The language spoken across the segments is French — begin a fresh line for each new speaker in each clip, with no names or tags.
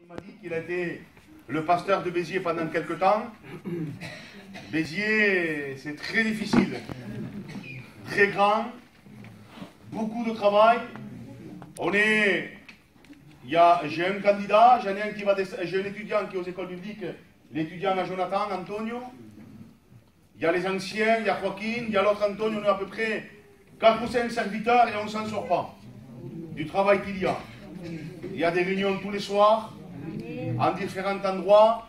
Il m'a dit qu'il a été le pasteur de Béziers pendant quelque temps. Béziers, c'est très difficile, très grand, beaucoup de travail. J'ai un candidat, j'ai un étudiant qui est aux écoles bibliques, l'étudiant à Jonathan, Antonio. Il y a les anciens, il y a Joaquin, il y a l'autre Antonio, on est à peu près 4 ou 5 serviteurs et on ne s'en sort pas du travail qu'il y a. Il y a des réunions tous les soirs, en différents endroits.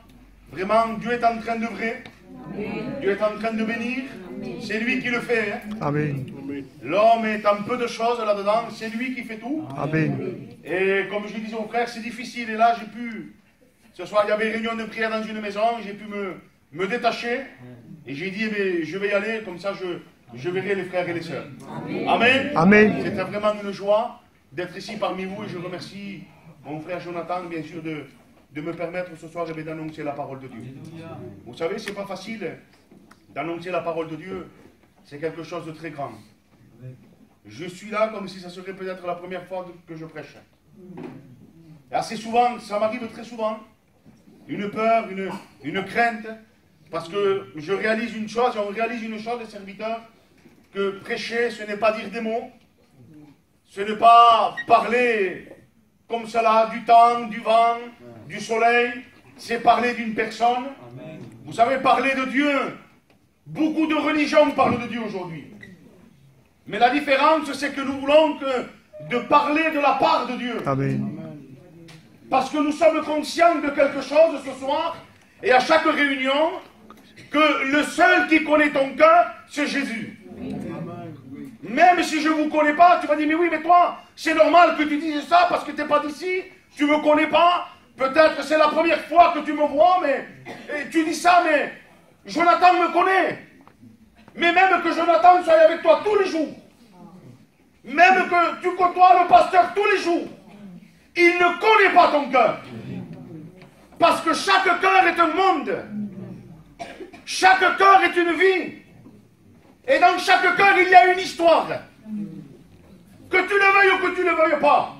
Vraiment, Dieu est en train d'œuvrer. Dieu est en train de bénir. C'est lui qui le fait. Hein.
Amen.
L'homme est en peu de choses là-dedans. C'est lui qui fait tout.
Amen.
Et comme je disais aux frères, c'est difficile. Et là, ce soir, il y avait une réunion de prière dans une maison. J'ai pu me détacher. Et j'ai dit, je vais y aller. Comme ça, je verrai les frères et les sœurs. Amen.
Amen.
C'était vraiment une joie d'être ici parmi vous. Et je remercie mon frère Jonathan, bien sûr, de me permettre ce soir d'annoncer la parole de Dieu. Vous savez, c'est pas facile d'annoncer la parole de Dieu. C'est quelque chose de très grand. Je suis là comme si ça serait peut-être la première fois que je prêche. Et assez souvent, ça m'arrive très souvent, une peur, une crainte, parce que je réalise une chose, et on réalise une chose, les serviteurs, que prêcher, ce n'est pas dire des mots, ce n'est pas parler comme cela, du temps, du vent, du soleil, c'est parler d'une personne. Amen. Vous savez, parler de Dieu. Beaucoup de religions parlent de Dieu aujourd'hui. Mais la différence, c'est que nous voulons de parler de la part de Dieu.
Amen.
Parce que nous sommes conscients de quelque chose ce soir, et à chaque réunion, que le seul qui connaît ton cœur, c'est Jésus. Même si je ne vous connais pas, tu vas dire, mais oui, mais toi, c'est normal que tu dises ça parce que tu n'es pas d'ici, tu ne me connais pas, peut-être c'est la première fois que tu me vois, mais tu dis ça, mais Jonathan me connaît. Mais même que Jonathan soit avec toi tous les jours, même que tu côtoies le pasteur tous les jours, il ne connaît pas ton cœur. Parce que chaque cœur est un monde. Chaque cœur est une vie. Et dans chaque cœur, il y a une histoire. Que tu le veuilles ou que tu ne le veuilles pas.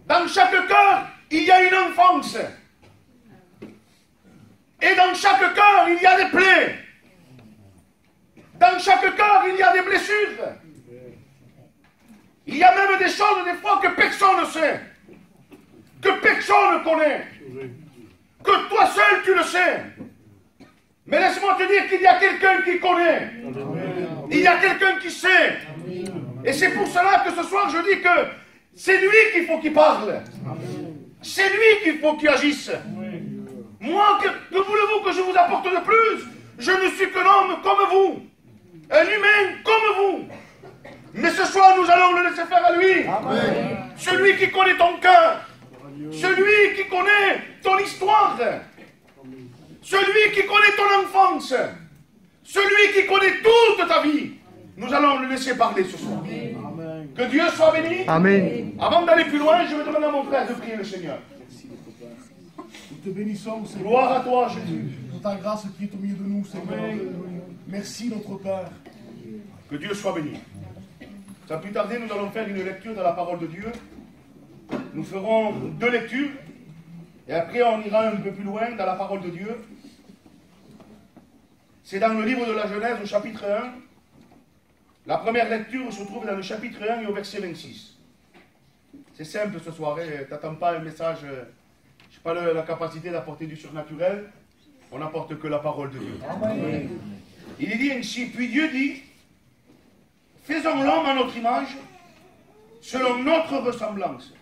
Dans chaque cœur, il y a une enfance. Et dans chaque cœur, il y a des plaies. Dans chaque cœur, il y a des blessures. Il y a même des choses, des fois, que personne ne sait. Que personne ne connaît. Que toi seul, tu le sais. Mais laisse-moi te dire qu'il y a quelqu'un qui connaît. Il y a quelqu'un qui sait. Et c'est pour cela que ce soir je dis que c'est lui qu'il faut qu'il parle. C'est lui qu'il faut qu'il agisse. Moi, que voulez-vous que je vous apporte de plus? Je ne suis qu'un homme comme vous. Un humain comme vous. Mais ce soir nous allons le laisser faire à lui. Celui qui connaît ton cœur. Celui qui connaît ton histoire. Celui qui connaît ton enfance, celui qui connaît toute ta vie, nous allons le laisser parler ce soir. Amen. Que Dieu soit béni. Amen. Avant d'aller plus loin, je vais demander à mon frère de prier le Seigneur.
Nous te bénissons, Seigneur.
Gloire à toi, Jésus.
De ta grâce qui est au milieu de nous, Seigneur. Merci, notre Père.
Que Dieu soit béni. Sans plus tarder, nous allons faire une lecture de la parole de Dieu. Nous ferons 2 lectures. Et après, on ira un peu plus loin dans la parole de Dieu. C'est dans le livre de la Genèse, au chapitre 1. La première lecture se trouve dans le chapitre 1 et au verset 26. C'est simple ce soir. Tu n'attends pas un message. Je n'ai pas la capacité d'apporter du surnaturel. On n'apporte que la parole de Dieu. Amen. Il est dit ainsi, puis Dieu dit, faisons l'homme à notre image, selon notre ressemblance,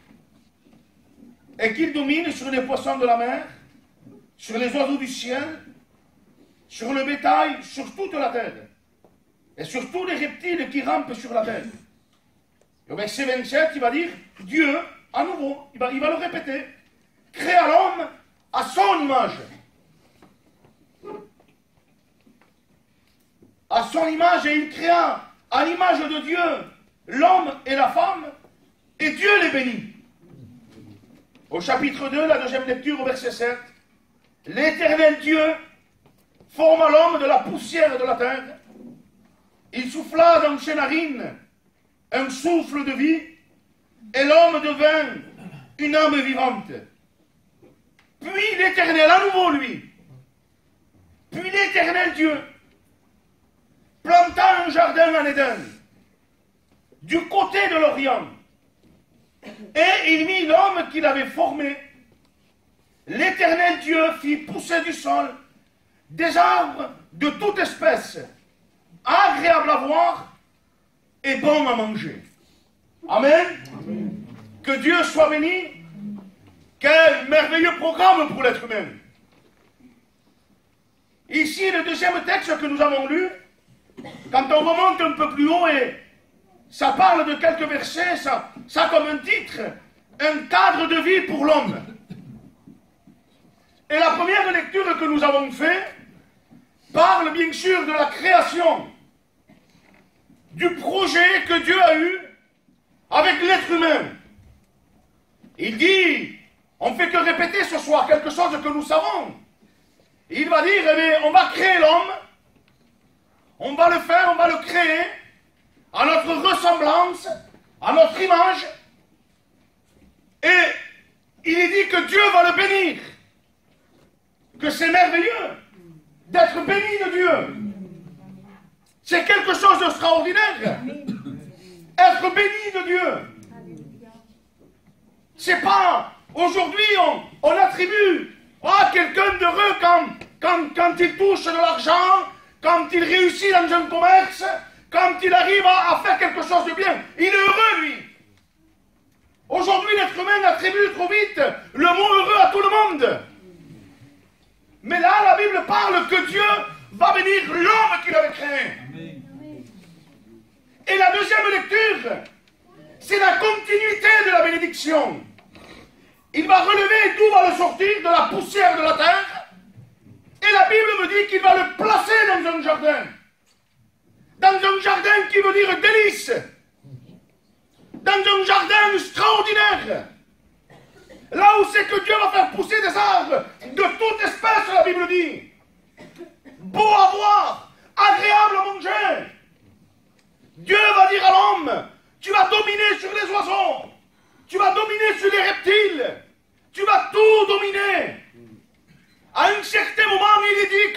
et qu'il domine sur les poissons de la mer, sur les oiseaux du ciel, sur le bétail, sur toute la terre, et sur tous les reptiles qui rampent sur la terre. Et au verset 27, il va dire, Dieu, à nouveau, il va le répéter, créa l'homme à son image. À son image, et il créa à l'image de Dieu l'homme et la femme, et Dieu les bénit. Au chapitre 2, la deuxième lecture, au verset 7, l'Éternel Dieu forma l'homme de la poussière de la terre. Il souffla dans ses narines un souffle de vie, et l'homme devint une âme vivante. Puis l'Éternel, à nouveau lui, puis l'Éternel Dieu planta un jardin en Éden, du côté de l'Orient, et il mit l'homme qu'il avait formé. L'Éternel Dieu fit pousser du sol des arbres de toute espèce, agréables à voir et bons à manger. Amen. Amen. Que Dieu soit béni. Quel merveilleux programme pour l'être humain. Ici, le deuxième texte que nous avons lu, quand on remonte un peu plus haut, et ça parle de quelques versets, ça a comme un titre, un cadre de vie pour l'homme. Et la première lecture que nous avons faite parle bien sûr de la création, du projet que Dieu a eu avec l'être humain. Il dit, on ne fait que répéter ce soir quelque chose que nous savons. Il va dire, eh bien, on va créer l'homme, on va le faire, on va le créer à notre ressemblance, à notre image, et il est dit que Dieu va le bénir, que c'est merveilleux d'être béni de Dieu. C'est quelque chose d'extraordinaire. Être béni de Dieu. C'est pas, aujourd'hui on attribue à quelqu'un d'heureux quand il touche de l'argent, quand il réussit dans un commerce, quand il arrive à faire quelque chose de bien. Il est heureux, lui. Aujourd'hui, l'être humain attribue trop vite le mot heureux à tout le monde. Mais là, la Bible parle que Dieu va bénir l'homme qu'il avait créé. Et la deuxième lecture, c'est la continuité de la bénédiction. Il va relever d'où va le sortir, de la poussière de la terre. Et la Bible me dit qu'il va le placer dans un jardin. Dans un jardin qui veut dire délice. Dans un jardin extraordinaire. Là où c'est que Dieu va faire pousser des arbres de toute espèce, la Bible dit. Beau à voir, agréable à manger. Dieu va dire à l'homme, tu vas dominer sur les oiseaux, tu vas dominer sur les reptiles, tu vas tout dominer. À un certain moment, il est dit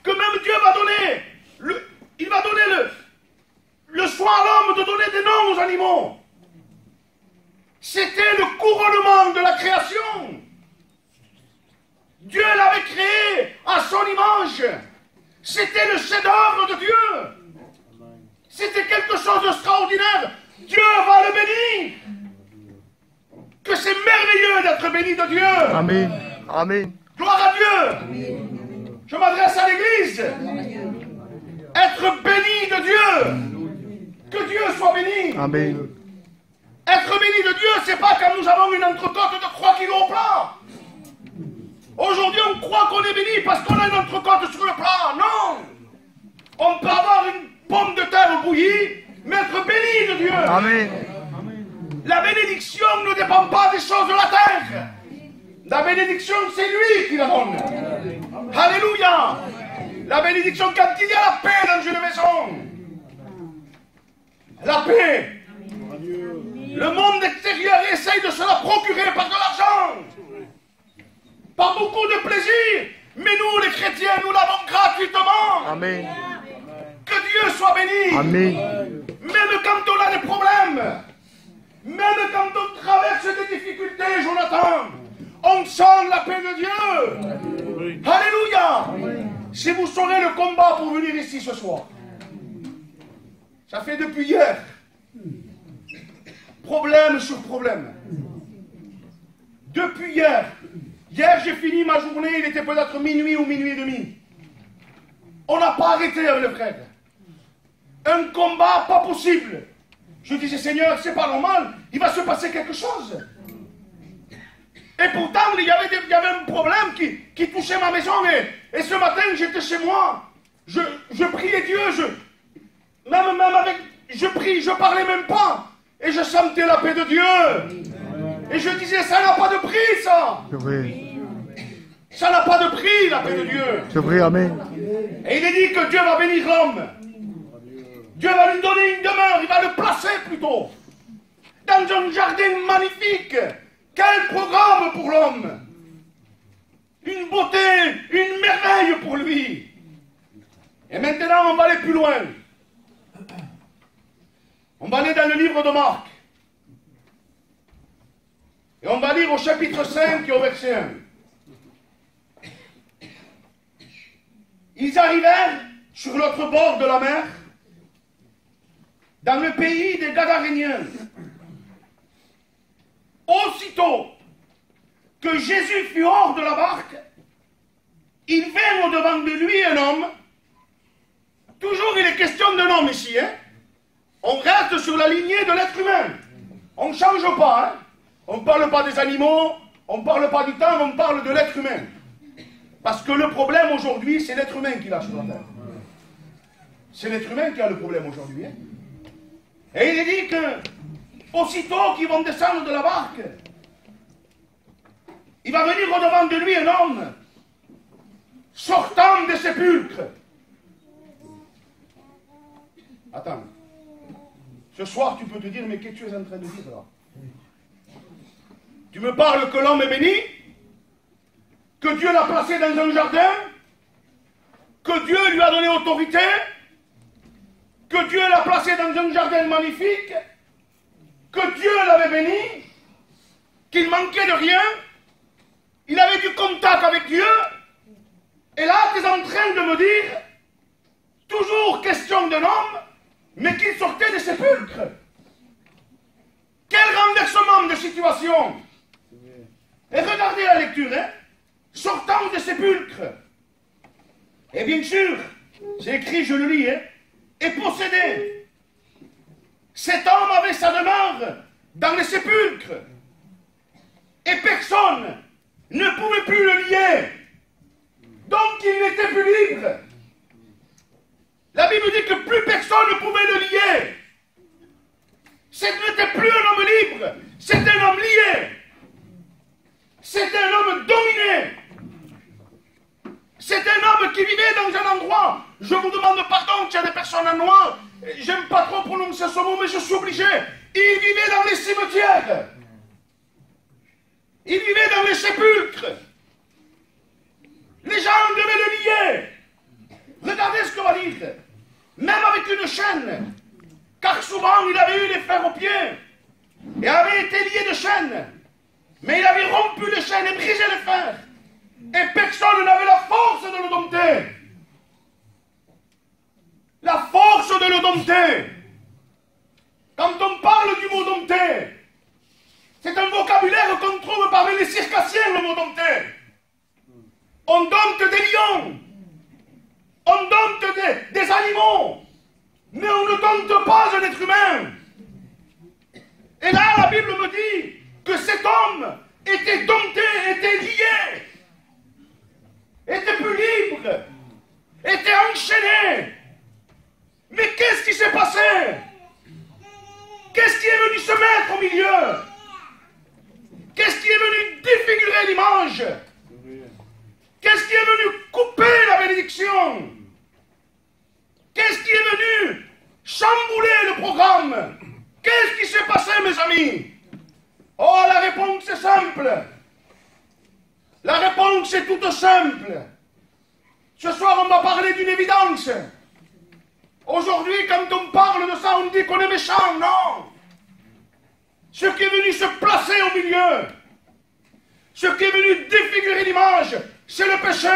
que même Dieu va donner, il va donner le choix à l'homme de donner des noms aux animaux. C'était le couronnement de la création. Dieu l'avait créé à son image. C'était le chef-d'œuvre de Dieu. C'était quelque chose d'extraordinaire. Dieu va le bénir. Que c'est merveilleux d'être béni de Dieu.
Amen. Amen.
Gloire à Dieu.
Amen.
Je m'adresse à l'Église. Être béni de Dieu. Que Dieu soit béni.
Amen.
Être béni de Dieu, c'est pas quand nous avons une entrecôte de 3 kilos au plat. Aujourd'hui, on croit qu'on est béni parce qu'on a une entrecôte sur le plat. Non. On peut avoir une pomme de terre bouillie, mais être béni de Dieu.
Amen.
La bénédiction ne dépend pas des choses de la terre. La bénédiction, c'est lui qui la donne. Alléluia. La bénédiction, quand il y a la paix dans une maison. La paix. Le monde extérieur essaye de se la procurer par de l'argent. Par beaucoup de plaisir. Mais nous, les chrétiens, nous l'avons gratuitement.
Amen.
Que Dieu soit béni.
Amen.
Même quand on a des problèmes, même quand on traverse des difficultés, Jonathan, on sent la paix de Dieu. Alléluia. Si vous saurez le combat pour venir ici ce soir, ça fait depuis hier, problème sur problème. Depuis hier, j'ai fini ma journée, il était peut-être minuit ou minuit et demi. On n'a pas arrêté avec le frère. Un combat pas possible. Je disais, Seigneur, c'est pas normal, il va se passer quelque chose. Et pourtant, il y avait un problème qui touchait ma maison. Et ce matin, j'étais chez moi. Je priais Dieu. Même avec... Je prie, je parlais même pas. Et je sentais la paix de Dieu. Et je disais, ça n'a pas de prix, ça.
C'est vrai.
Ça n'a pas de prix, la paix de Dieu.
C'est vrai, amen.
Et il est dit que Dieu va bénir l'homme. Dieu va lui donner une demeure, il va le placer plutôt. Dans un jardin magnifique. Quel programme pour l'homme. pour lui. Et maintenant, on va aller plus loin. On va aller dans le livre de Marc. Et on va lire au chapitre 5 et au verset 1. Ils arrivèrent sur l'autre bord de la mer, dans le pays des Gadaréniens. Aussitôt que Jésus fut hors de la barque, il vint au-devant de lui un homme. Toujours il est question d'un homme ici, hein? On reste sur la lignée de l'être humain. On ne change pas, hein? On ne parle pas des animaux, on ne parle pas du temps, on parle de l'être humain. Parce que le problème aujourd'hui, c'est l'être humain qui l'a sur la terre. C'est l'être humain qui a le problème aujourd'hui. Hein? Et il est dit que, aussitôt qu'ils vont descendre de la barque, il va venir au-devant de lui un homme sortant des sépulcres. Attends. Ce soir, tu peux te dire, mais qu'est-ce que tu es en train de dire là? Tu me parles que l'homme est béni? Que Dieu l'a placé dans un jardin? Que Dieu lui a donné autorité? Que Dieu l'a placé dans un jardin magnifique? Que Dieu l'avait béni? Qu'il manquait de rien? Il avait du contact avec Dieu? Et là, tu es en train de me dire, toujours question d'un homme, mais qu'il sortait des sépulcres. Quel renversement de situation! Et regardez la lecture, hein? Sortant des sépulcres. Et bien sûr, c'est écrit, je le lis, hein? Et possédé. Cet homme avait sa demeure dans les sépulcres. Et personne ne pouvait plus le lier. Donc il n'était plus libre. La Bible dit que plus personne ne pouvait le lier. Ce n'était plus un homme libre, c'était un homme lié. C'était un homme dominé. C'était un homme qui vivait dans un endroit. Je vous demande pardon, il y a des personnes en noir. J'aime pas trop prononcer ce mot, mais je suis obligé. Il vivait dans les cimetières. Il vivait dans les sépulcres. Les gens devaient le lier. Regardez ce qu'on va dire. Même avec une chaîne. Car souvent, il avait eu les fers aux pieds. Et avait été lié de chaînes. Mais il avait rompu les chaînes et brisé les fers. Et personne n'avait la force de le dompter. La force de le dompter. Quand on parle du mot dompter, c'est un vocabulaire qu'on trouve parmi les circassiens, le mot dompter. On dompte des lions. On dompte des animaux. Mais on ne dompte pas un être humain. Et là, la Bible me dit que cet homme était dompté, était lié, était plus libre, était enchaîné. Mais qu'est-ce qui s'est passé? Qu'est-ce qui est venu se mettre au milieu? Qu'est-ce qui est venu défigurer l'image? Qu'est-ce qui est venu couper la bénédiction? Qu'est-ce qui est venu chambouler le programme? Qu'est-ce qui s'est passé, mes amis? Oh, la réponse est simple. La réponse est toute simple. Ce soir, on va parler d'une évidence. Aujourd'hui, quand on parle de ça, on dit qu'on est méchant. Non. Ce qui est venu se placer au milieu, ce qui est venu défigurer l'image, c'est le péché.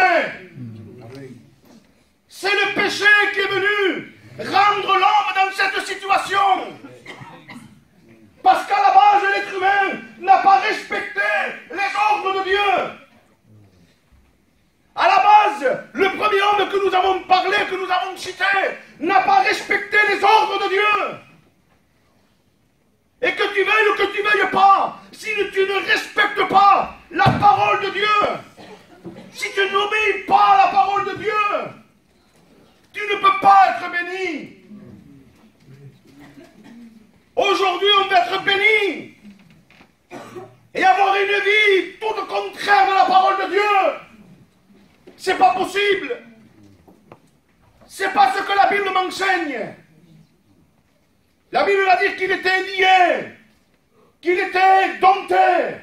C'est le péché qui est venu rendre l'homme dans cette situation. Parce qu'à la base, l'être humain n'a pas respecté les ordres de Dieu. À la base, le premier homme que nous avons parlé, que nous avons cité, n'a pas respecté les ordres de Dieu. Et que tu veuilles ou que tu veuilles pas, si tu ne respectes pas la parole de Dieu, si tu n'obéis pas à la parole de Dieu, tu ne peux pas être béni. Aujourd'hui, on va être béni et avoir une vie toute contraire de la parole de Dieu. C'est pas possible. C'est pas ce que la Bible m'enseigne. La Bible va dire qu'il était lié, qu'il était dompté,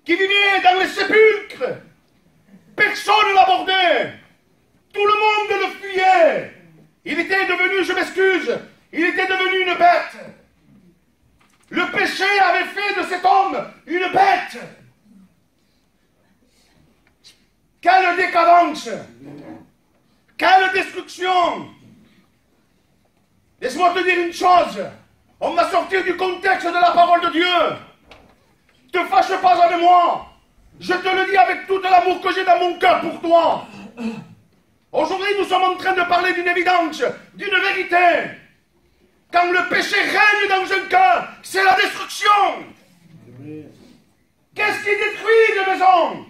qu'il vivait dans les sépulcres. Personne ne l'abordait. Quelle décadence! Quelle destruction! Laisse-moi te dire une chose. On va sortir du contexte de la parole de Dieu. Ne te fâche pas avec moi. Je te le dis avec tout l'amour que j'ai dans mon cœur pour toi. Aujourd'hui, nous sommes en train de parler d'une évidence, d'une vérité. Quand le péché règne dans un cœur, c'est la destruction. Qu'est-ce qui détruit des maisons?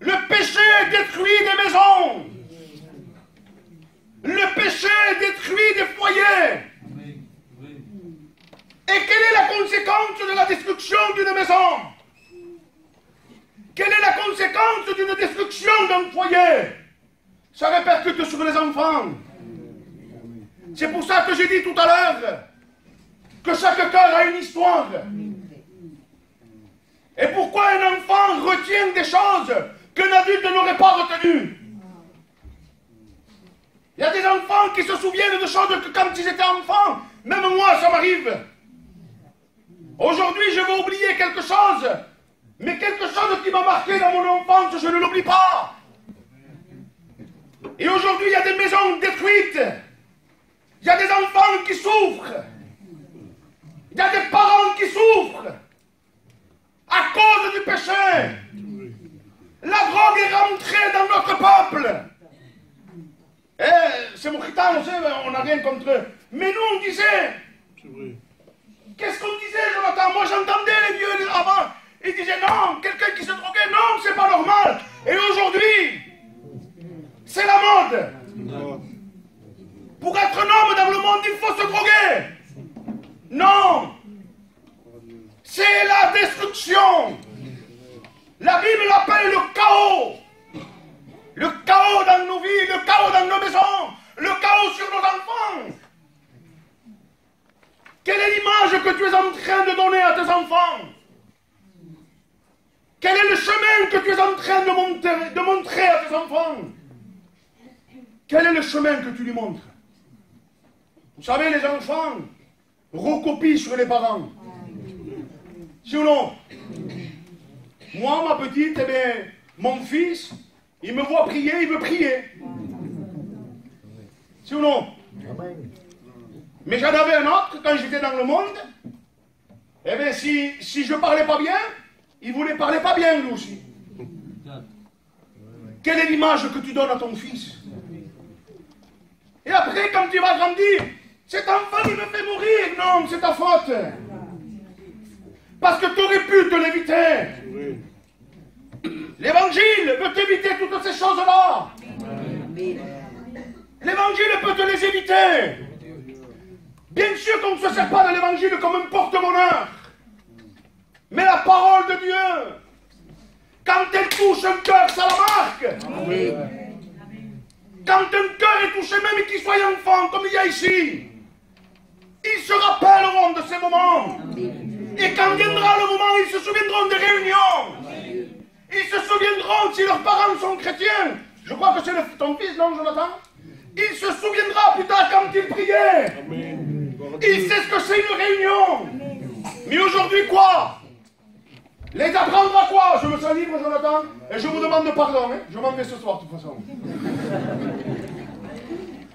Le péché détruit des maisons. Le péché détruit des foyers. Et quelle est la conséquence de la destruction d'une maison? Quelle est la conséquence d'une destruction d'un foyer? Ça répercute sur les enfants. C'est pour ça que j'ai dit tout à l'heure que chaque cœur a une histoire. Et pourquoi un enfant retient des choses qu'un adulte n'aurait pas retenues? Il y a des enfants qui se souviennent de choses que quand ils étaient enfants, même moi ça m'arrive. Aujourd'hui je vais oublier quelque chose, mais quelque chose qui m'a marqué dans mon enfance, je ne l'oublie pas. Et aujourd'hui il y a des maisons détruites, il y a des enfants qui souffrent, il y a des parents qui souffrent à cause du péché. La drogue est rentrée dans notre peuple. C'est mon khitan, on n'a rien contre eux. Mais nous, on disait... Qu'est-ce qu'on disait, Jonathan? Moi, j'entendais les vieux avant. Ils disaient non, quelqu'un qui se droguait, non, c'est pas normal. Et aujourd'hui, c'est la mode. Pour être un homme dans le monde, il faut se droguer. Non. C'est la destruction. La Bible l'appelle le chaos. Le chaos dans nos vies, le chaos dans nos maisons, le chaos sur nos enfants. Quelle est l'image que tu es en train de donner à tes enfants? Quel est le chemin que tu es en train de montrer à tes enfants? Quel est le chemin que tu lui montres? Vous savez, les enfants recopient sur les parents. Si ou non? Moi, ma petite, eh bien, mon fils, il me voit prier, il veut prier. Si ou non? Mais j'en avais un autre, quand j'étais dans le monde, eh bien, si je parlais pas bien, il voulait parler pas bien, lui aussi. Quelle est l'image que tu donnes à ton fils? Et après, quand tu vas grandir, cet enfant, il me fait mourir. Non, c'est ta faute. Parce que tu aurais pu te l'éviter. L'évangile veut t'éviter toutes ces choses-là. L'évangile peut te les éviter. Bien sûr qu'on ne se sert pas de l'évangile comme un porte-bonheur. Mais la parole de Dieu, quand elle touche un cœur, ça la marque. Quand un cœur est touché, même qu'il soit enfant, comme il y a ici, ils se rappelleront de ces moments. Et quand viendra le moment, ils se souviendront des réunions. Ils se souviendront si leurs parents sont chrétiens. Je crois que c'est ton fils, non, Jonathan? Il se souviendra plus tard quand il priait. Il sait ce que c'est une réunion. Mais aujourd'hui, quoi? Les apprendre à quoi? Je me sens libre, Jonathan, et je vous demande pardon. Hein? Je m'en vais ce soir, de toute façon.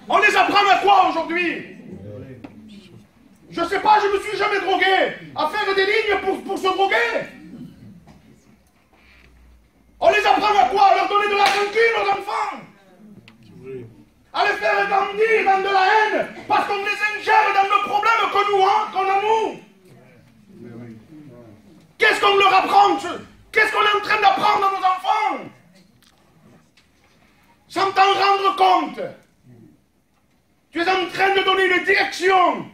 On les apprend à quoi aujourd'hui? Je sais pas, je me suis jamais drogué. À faire des lignes pour se droguer. On les apprend à quoi? À leur donner de la rancune aux enfants. À les faire grandir dans de la haine. Parce qu'on les ingère dans le problème qu'on a nous. Qu'est-ce qu'on leur apprend? Qu'est-ce qu'on est en train d'apprendre à nos enfants? Sans t'en rendre compte. Tu es en train de donner une direction.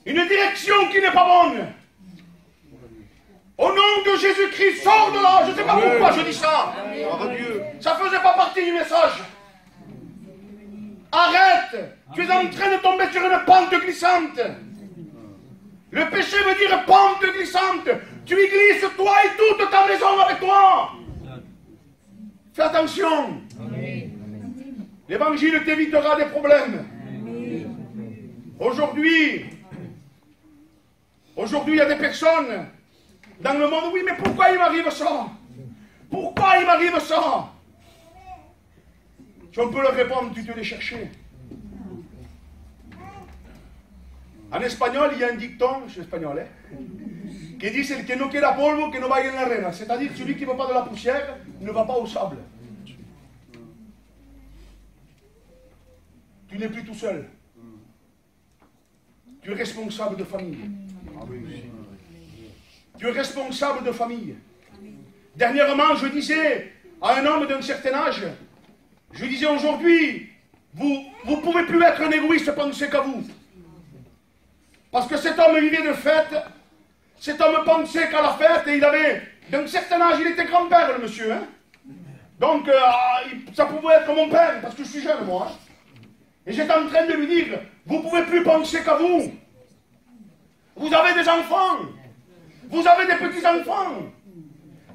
Une direction qui n'est pas bonne. Au nom de Jésus-Christ, sors de là. Je ne sais pas pourquoi je dis ça. Ça ne faisait pas partie du message. Arrête. Tu es en train de tomber sur une pente glissante. Le péché veut dire pente glissante. Tu y glisses toi et toute ta maison avec toi. Fais attention. L'évangile t'évitera des problèmes. Aujourd'hui, il y a des personnes dans le monde, oui, mais pourquoi il m'arrive ça? Pourquoi il m'arrive ça? Si on peut leur répondre, tu te l'es cherché. En espagnol, il y a un dicton, je suis espagnol, qui dit c'est le que no quiera polvo, que no vaya en la arena. C'est-à-dire celui qui ne veut pas de la poussière ne va pas au sable. Tu n'es plus tout seul. Tu es responsable de famille. Tu es responsable de famille. Dernièrement, je disais à un homme d'un certain âge, je disais aujourd'hui, vous ne pouvez plus être un égoïste, pensez qu'à vous. Parce que cet homme vivait de fête, cet homme pensait qu'à la fête, et il avait, d'un certain âge, il était grand-père, le monsieur. Hein? Donc, ça pouvait être mon père, parce que je suis jeune, moi. Hein? Et j'étais en train de lui dire, vous ne pouvez plus penser qu'à vous. Vous avez des enfants. Vous avez des petits-enfants.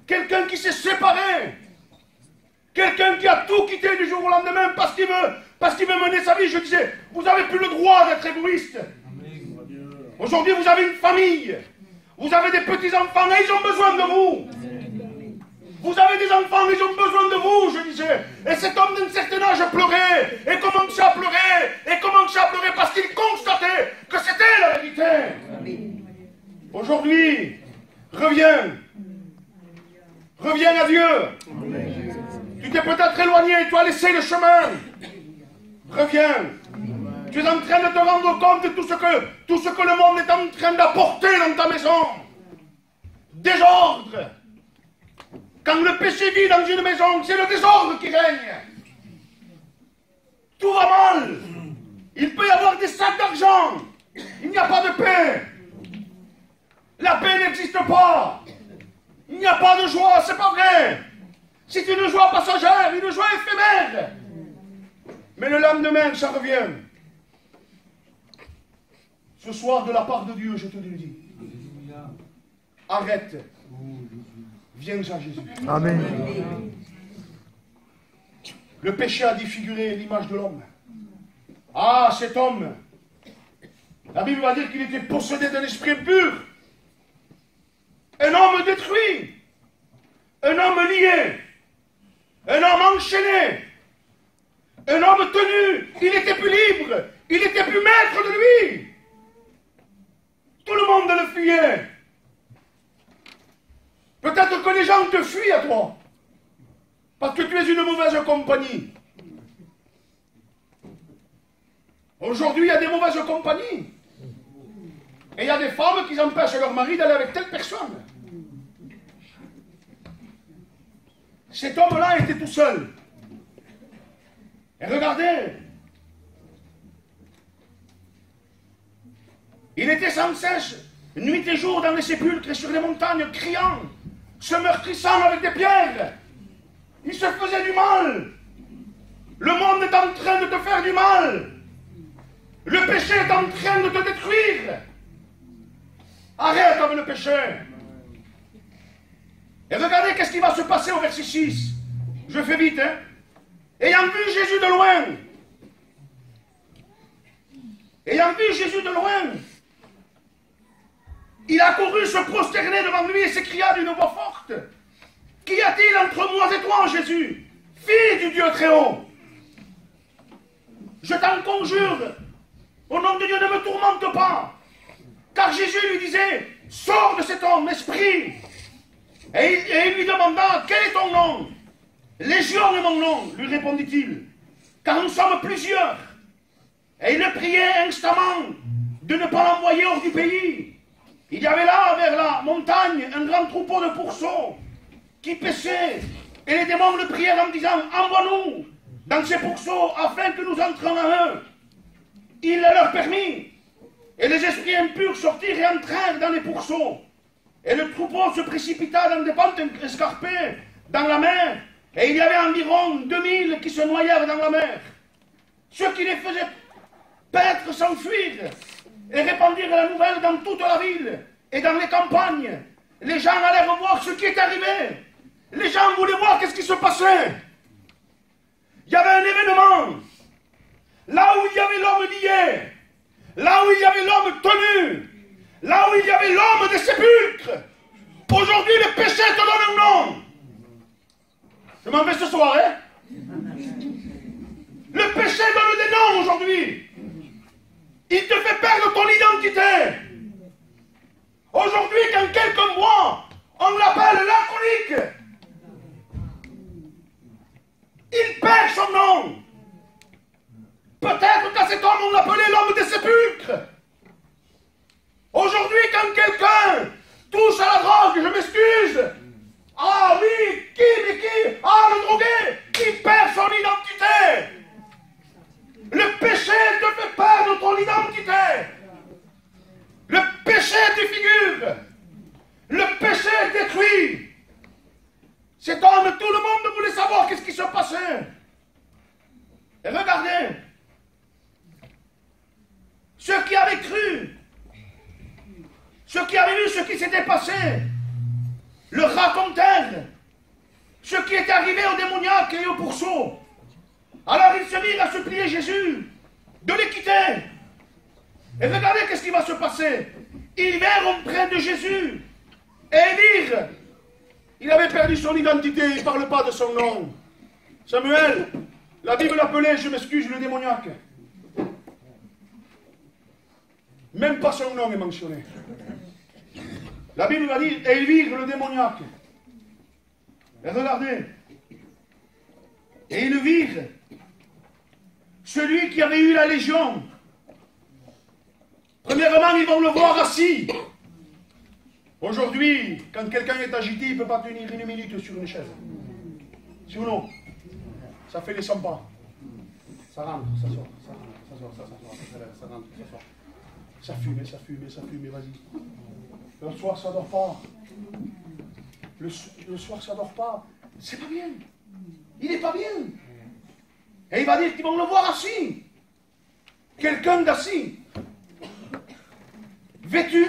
Quelqu'un qui s'est séparé. Quelqu'un qui a tout quitté du jour au lendemain parce qu'il veut mener sa vie. Je disais, vous n'avez plus le droit d'être égoïste. Aujourd'hui, vous avez une famille. Vous avez des petits-enfants et ils ont besoin de vous. Vous avez des enfants, ils ont besoin de vous, je disais. Et cet homme d'un certain âge pleurait, et commençait à pleurer, parce qu'il constatait que c'était la vérité. Aujourd'hui, reviens à Dieu. Tu t'es peut-être éloigné, tu as laissé le chemin. Reviens. Tu es en train de te rendre compte de tout ce que le monde est en train d'apporter dans ta maison. Désordre. Quand le péché vit dans une maison, c'est le désordre qui règne. Tout va mal. Il peut y avoir des sacs d'argent. Il n'y a pas de paix. La paix n'existe pas. Il n'y a pas de joie, c'est pas vrai. C'est une joie passagère, une joie éphémère. Mais le lendemain, ça revient. Ce soir, de la part de Dieu, je te le dis. Arrête. Viens à Jésus.
Amen.
Le péché a défiguré l'image de l'homme. Ah, cet homme, la Bible va dire qu'il était possédé d'un esprit impur. Un homme détruit. Un homme lié. Un homme enchaîné. Un homme tenu. Il n'était plus libre. Il n'était plus maître de lui. Tout le monde le fuyait. Peut-être que les gens te fuient à toi. Parce que tu es une mauvaise compagnie. Aujourd'hui, il y a des mauvaises compagnies. Et il y a des femmes qui empêchent leur mari d'aller avec telle personne. Cet homme-là était tout seul. Et regardez. Il était sans cesse, nuit et jour, dans les sépulcres et sur les montagnes, criant, se meurtrissant avec des pierres. Il se faisait du mal. Le monde est en train de te faire du mal. Le péché est en train de te détruire. Arrête avec le péché. Et regardez qu'est-ce qui va se passer au verset 6. Je fais vite, hein. Ayant vu Jésus de loin, il a couru se prosterner devant lui et s'écria d'une voix forte, qu'y a-t-il entre moi et toi, Jésus, fille du Dieu très haut? Je t'en conjure, au nom de Dieu, ne me tourmente pas. Car Jésus lui disait, sors de cet homme, esprit. Et il lui demanda, quel est ton nom? Légion est mon nom, lui répondit-il, car nous sommes plusieurs. Et il le priait instamment de ne pas l'envoyer hors du pays. Il y avait là, vers la montagne, un grand troupeau de pourceaux qui paissaient. Et les démons le prièrent en disant, envoie-nous dans ces pourceaux afin que nous entrions à eux. Il le leur permit. Et les esprits impurs sortirent et entrèrent dans les pourceaux. Et le troupeau se précipita dans des pentes escarpées, dans la mer. Et il y avait environ 2000 qui se noyèrent dans la mer. Ceux qui les faisaient paître s'enfuirent et répandirent la nouvelle dans toute la ville et dans les campagnes. Les gens allèrent voir ce qui est arrivé. Les gens voulaient voir qu'est-ce qui se passait. Il y avait un événement. Là où il y avait l'homme lié, là où il y avait l'homme tenu, là où il y avait l'homme des sépulcres, aujourd'hui le péché te donne un nom. Je m'en vais ce soir, hein? Le péché donne des noms aujourd'hui. Il te fait perdre ton identité. Aujourd'hui, quand quelqu'un boit, on l'appelle l'alcoolique. Il perd son nom. Peut-être qu'à cet homme, on l'appelait l'homme des sépulcres. Aujourd'hui, quand quelqu'un touche à la drogue, je m'excuse. Ah oui, qui? Ah, le drogué, il perd son identité. Le péché te fait perdre ton identité. Le péché défigure. Le péché détruit. Cet homme, tout le monde voulait savoir qu'est-ce qui se passait. Et regardez, ceux qui avaient cru, ceux qui avaient vu ce qui s'était passé, le racontèrent, ce qui était arrivé au démoniaque et au pourceau. Alors ils se mirent à supplier Jésus de les quitter. Et regardez qu'est-ce qui va se passer. Ils vinrent auprès de Jésus et ils dirent, il avait perdu son identité, il ne parle pas de son nom. Samuel, la Bible l'appelait, je m'excuse, le démoniaque. Même pas son nom est mentionné. La Bible va dire, et ils virent le démoniaque. Et regardez. Et ils virent celui qui avait eu la légion. Premièrement, ils vont le voir assis. Aujourd'hui, quand quelqu'un est agité, il ne peut pas tenir une minute sur une chaise. Si ou non? Ça fait les 100 pas. Ça rentre, ça sort, ça rentre, ça sort, ça rentre, ça sort. Ça fume, vas-y. Le soir, ça ne dort pas. Le soir, ça ne dort pas. C'est pas bien. Il n'est pas bien. Et il va dire qu'ils vont le voir assis. Quelqu'un d'assis. Vêtu.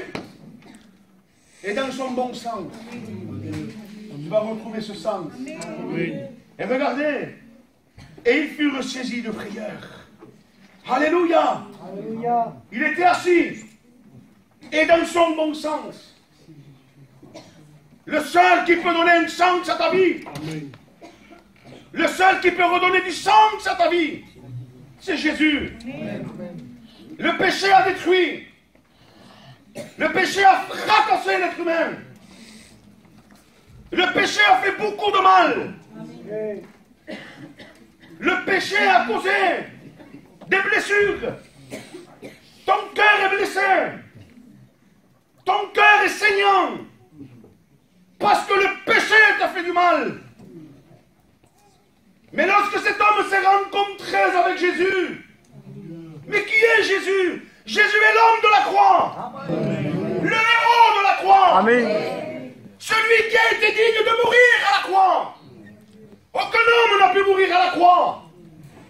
Et dans son bon sens. Tu vas retrouver ce sens. Et regardez. Et ils furent saisis de prière. Alléluia. Alléluia. Il était assis. Et dans son bon sens. Le seul qui peut donner un sens à ta vie. Amen. Le seul qui peut redonner du sens à ta vie. C'est Jésus. Amen. Le péché a détruit. Le péché a fracassé l'être humain. Le péché a fait beaucoup de mal. Amen. Le péché a causé des blessures. Ton cœur est blessé. Ton cœur est saignant. Parce que le péché t'a fait du mal. Mais lorsque cet homme s'est rencontré avec Jésus, mais qui est Jésus? Jésus est l'homme de la croix. Amen. Le héros de la croix. Amen. Celui qui a été digne de mourir à la croix. Aucun homme n'a pu mourir à la croix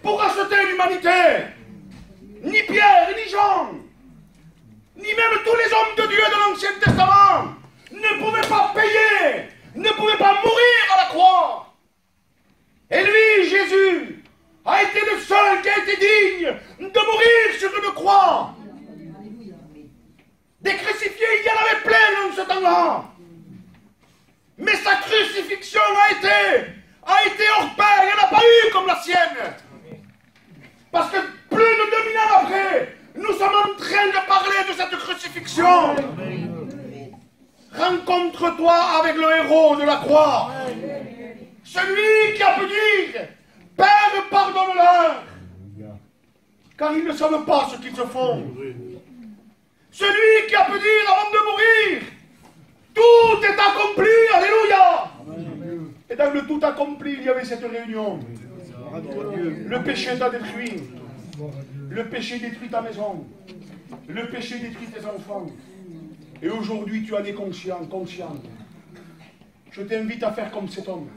pour racheter l'humanité. Ni Pierre, ni Jean, ni même tous les hommes de Dieu de l'Ancien Testament ne pouvaient pas payer, ne pouvaient pas mourir à la croix. Et lui, Jésus, a été le seul qui a été digne de mourir sur une croix. Des crucifiés, il y en avait plein dans ce temps-là. Mais sa crucifixion a été hors pair, il n'y en a pas eu comme la sienne. Parce que plus de 2000 ans après, nous sommes en train de parler de cette crucifixion. Rencontre-toi avec le héros de la croix. Celui qui a pu dire, Père, pardonne-leur, car ils ne savent pas ce qu'ils se font. Celui qui a pu dire avant de mourir, tout est accompli, alléluia. Et dans le tout accompli, il y avait cette réunion. Le péché t'a détruit. Le péché détruit ta maison. Le péché détruit tes enfants. Et aujourd'hui, tu en es conscient. Je t'invite à faire comme cet homme.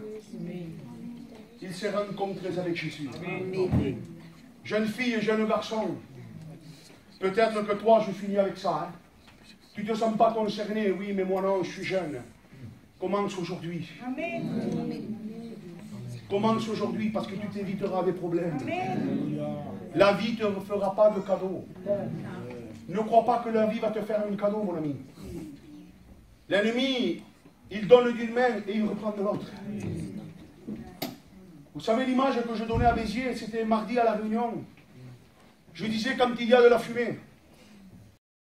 Il s'est rencontré avec Jésus. Jeune fille et jeune garçon, peut-être que toi, je finis avec ça. Hein? Tu ne te sens pas concerné, oui, mais moi non, je suis jeune. Commence aujourd'hui. Commence aujourd'hui parce que tu t'éviteras des problèmes. La vie ne te fera pas de cadeau. Ne crois pas que la vie va te faire un cadeau, mon ami. L'ennemi, il donne d'une main et il reprend de l'autre. Vous savez l'image que je donnais à Béziers, c'était mardi à la réunion. Je disais quand il y a de la fumée.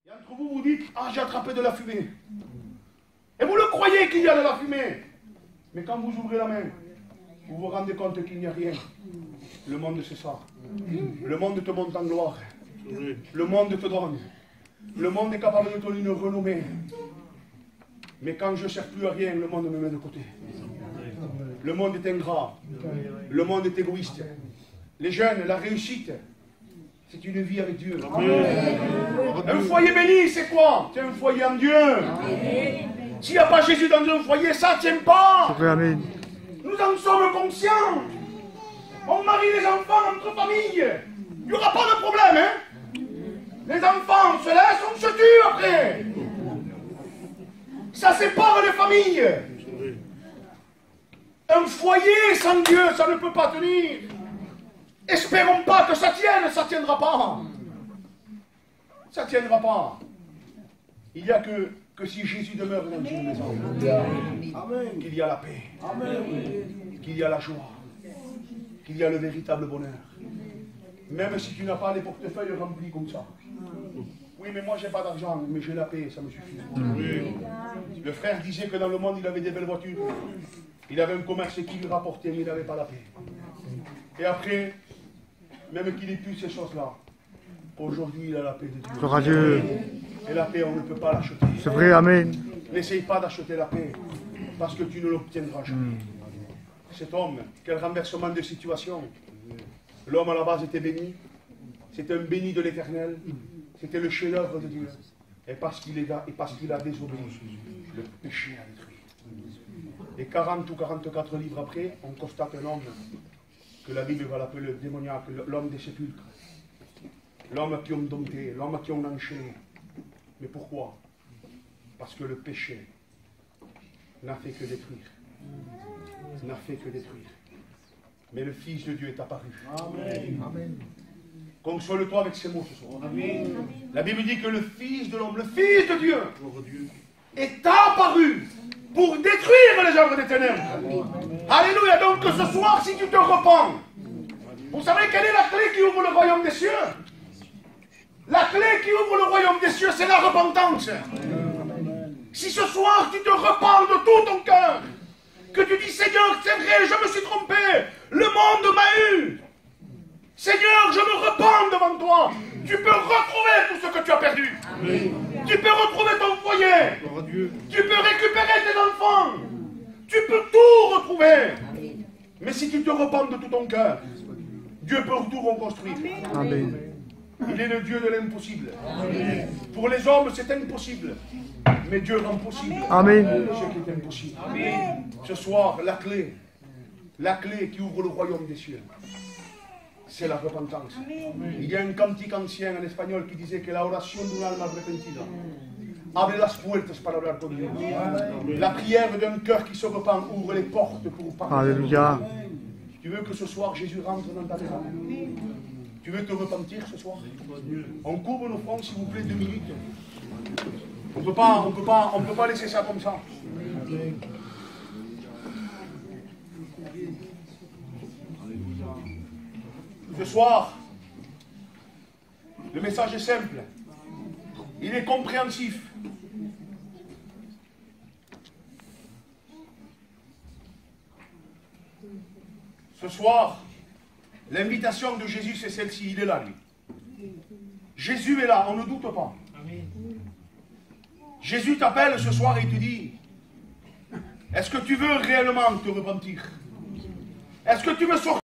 Et entre vous, vous dites, ah j'ai attrapé de la fumée. Et vous le croyez qu'il y a de la fumée. Mais quand vous ouvrez la main, vous vous rendez compte qu'il n'y a rien. Le monde c'est ça. Le monde te monte en gloire. Le monde te donne. Le monde est capable de te donner une renommée. Mais quand je ne sers plus à rien, le monde me met de côté. Le monde est ingrat. Le monde est égoïste. Les jeunes, la réussite, c'est une vie avec Dieu. Un foyer béni, c'est quoi? C'est un foyer en Dieu. S'il n'y a pas Jésus dans un foyer, ça ne tient pas.
Amen.
Nous en sommes conscients. On marie les enfants entre familles. Il n'y aura pas de problème, hein? Les enfants, on se laisse, on se tue après. Ça sépare les familles. Un foyer sans Dieu, ça ne peut pas tenir. Espérons pas que ça tienne, ça ne tiendra pas. Ça ne tiendra pas. Il n'y a que si Jésus demeure dans une maison, qu'il y a la paix, qu'il y a la joie, qu'il y a le véritable bonheur. Même si tu n'as pas les portefeuilles remplis comme ça. Oui, mais moi j'ai pas d'argent, mais j'ai la paix, ça me suffit. Le frère disait que dans le monde il avait des belles voitures. Il avait un commerce qui lui rapportait, mais il n'avait pas la paix. Et après, même qu'il n'ait plus ces choses-là, aujourd'hui il a la paix de Dieu.
Gloire à Dieu.
Et la paix, on ne peut pas l'acheter.
C'est vrai, Amen.
N'essaye pas d'acheter la paix, parce que tu ne l'obtiendras jamais. Cet homme, quel renversement de situation. L'homme à la base était béni, c'était un béni de l'Éternel, c'était le chef-d'œuvre de Dieu. Et parce qu'il a désobéi, le péché a détruit. Et 40 ou 44 livres après, on constate un homme que la Bible va l'appeler le démoniaque, l'homme des sépulcres. L'homme qui ont dompté, l'homme qui ont enchaîné. Mais pourquoi? Parce que le péché n'a fait que détruire. N'a fait que détruire. Mais le Fils de Dieu est apparu.
Amen.
Console-toi avec ces mots ce soir. Amen. La Bible dit que le Fils de l'homme, le Fils de Dieu, est apparu pour détruire les œuvres des ténèbres. Alléluia. Donc ce soir, si tu te repens, vous savez quelle est la clé qui ouvre le royaume des cieux? La clé qui ouvre le royaume des cieux, c'est la repentance. Si ce soir, tu te repens de tout ton cœur, que tu dis, Seigneur, c'est vrai, je me suis trompé, le monde m'a eu. Seigneur, je me repens devant toi. Tu peux retrouver tout ce que tu as perdu. Amen. Tu peux retrouver ton foyer. Tu peux récupérer tes enfants. Tu peux tout retrouver. Amen. Mais si tu te repens de tout ton cœur, Dieu peut tout reconstruire.
Amen.
Il est le Dieu de l'impossible. Pour les hommes, c'est impossible. Mais Dieu rend possible.
Amen.
Ce qui est impossible. Amen. Ce soir, la clé qui ouvre le royaume des cieux, c'est la repentance. Amen. Il y a un cantique ancien en espagnol qui disait que la oración de un alma arrepentida abre las puertas para hablar con Dieu. La prière d'un cœur qui se repent ouvre les portes pour parler.
Alléluia.
Tu veux que ce soir Jésus rentre dans ta maison? Tu veux te repentir ce soir? On couvre nos fronts, s'il vous plaît, 2 minutes. On peut pas laisser ça comme ça. Ce soir, le message est simple. Il est compréhensif. Ce soir, l'invitation de Jésus, c'est celle-ci. Il est là, lui. Jésus est là, on ne doute pas. Jésus t'appelle ce soir et il te dit, est-ce que tu veux réellement te repentir? Est-ce que tu veux sortir